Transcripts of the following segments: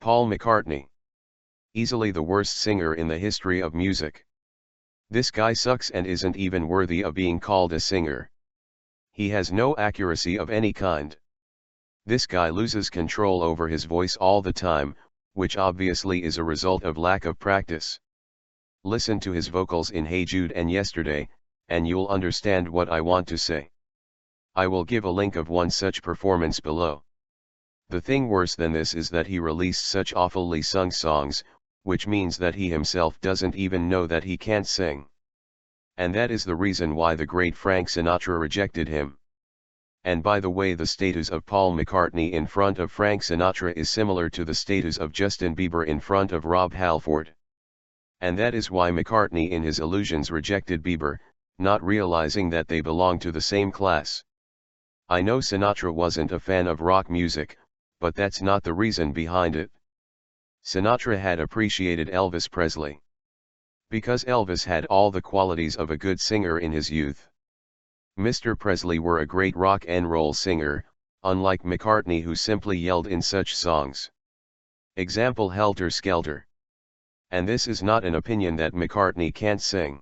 Paul McCartney. Easily the worst singer in the history of music. This guy sucks and isn't even worthy of being called a singer. He has no accuracy of any kind. This guy loses control over his voice all the time, which obviously is a result of lack of practice. Listen to his vocals in Hey Jude and Yesterday, and you'll understand what I want to say. I will give a link of one such performance below. The thing worse than this is that he released such awfully sung songs, which means that he himself doesn't even know that he can't sing. And that is the reason why the great Frank Sinatra rejected him. And by the way, the status of Paul McCartney in front of Frank Sinatra is similar to the status of Justin Bieber in front of Rob Halford. And that is why McCartney in his illusions rejected Bieber, not realizing that they belong to the same class. I know Sinatra wasn't a fan of rock music, but that's not the reason behind it. Sinatra had appreciated Elvis Presley. Because Elvis had all the qualities of a good singer in his youth. Mr. Presley were a great rock and roll singer, unlike McCartney who simply yelled in such songs. Example Helter Skelter. And this is not an opinion that McCartney can't sing.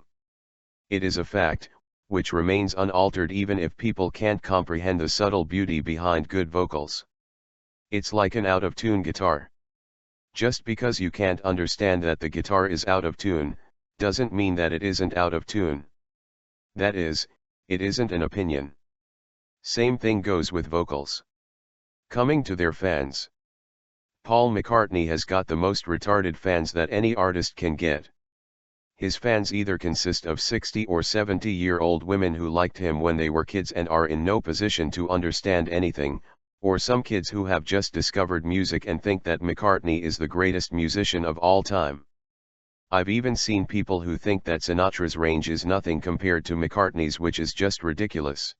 It is a fact, which remains unaltered even if people can't comprehend the subtle beauty behind good vocals. It's like an out-of-tune guitar. Just because you can't understand that the guitar is out of tune, doesn't mean that it isn't out of tune. That is, it isn't an opinion. Same thing goes with vocals. Coming to their fans. Paul McCartney has got the most retarded fans that any artist can get. His fans either consist of 60 or 70-year-old women who liked him when they were kids and are in no position to understand anything, or some kids who have just discovered music and think that McCartney is the greatest musician of all time. I've even seen people who think that Sinatra's range is nothing compared to McCartney's, which is just ridiculous.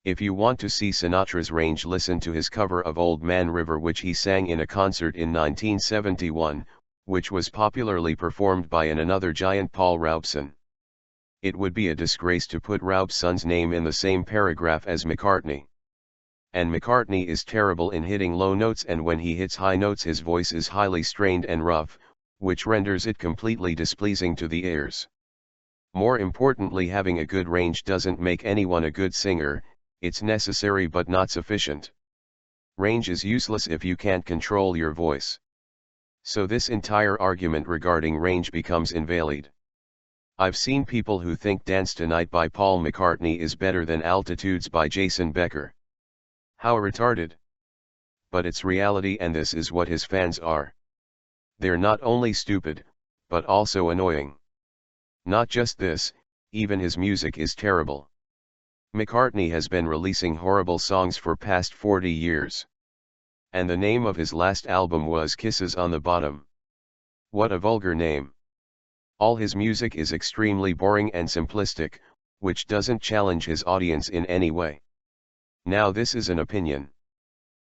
If you want to see Sinatra's range, listen to his cover of Old Man River, which he sang in a concert in 1971, which was popularly performed by another giant, Paul Robeson. It would be a disgrace to put Robeson's name in the same paragraph as McCartney. And McCartney is terrible in hitting low notes, and when he hits high notes his voice is highly strained and rough, which renders it completely displeasing to the ears. More importantly, having a good range doesn't make anyone a good singer, it's necessary but not sufficient. Range is useless if you can't control your voice. So this entire argument regarding range becomes invalid. I've seen people who think Dance Tonight by Paul McCartney is better than Altitudes by Jason Becker. How retarded! But it's reality, and this is what his fans are. They're not only stupid, but also annoying. Not just this, even his music is terrible. McCartney has been releasing horrible songs for past 40 years. And the name of his last album was Kisses on the Bottom. What a vulgar name. All his music is extremely boring and simplistic, which doesn't challenge his audience in any way. Now this is an opinion.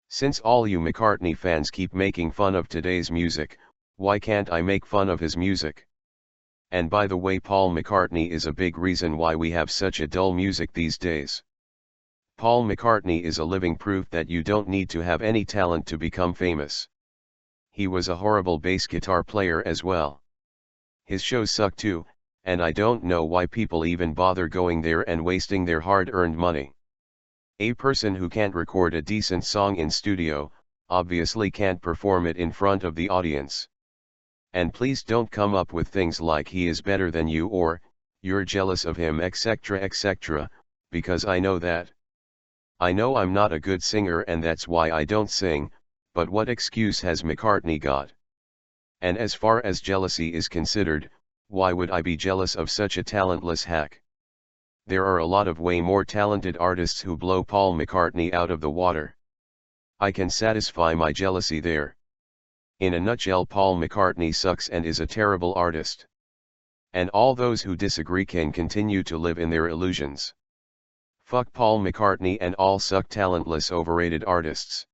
Since all you McCartney fans keep making fun of today's music, why can't I make fun of his music? And by the way, Paul McCartney is a big reason why we have such a dull music these days. Paul McCartney is a living proof that you don't need to have any talent to become famous. He was a horrible bass guitar player as well. His shows suck too, and I don't know why people even bother going there and wasting their hard-earned money. A person who can't record a decent song in studio, obviously can't perform it in front of the audience. And please don't come up with things like he is better than you or, you're jealous of him, etc., etc., because I know that. I know I'm not a good singer and that's why I don't sing, but what excuse has McCartney got? And as far as jealousy is considered, why would I be jealous of such a talentless hack? There are a lot of way more talented artists who blow Paul McCartney out of the water. I can satisfy my jealousy there. In a nutshell, Paul McCartney sucks and is a terrible artist. And all those who disagree can continue to live in their illusions. Fuck Paul McCartney and all suck talentless overrated artists.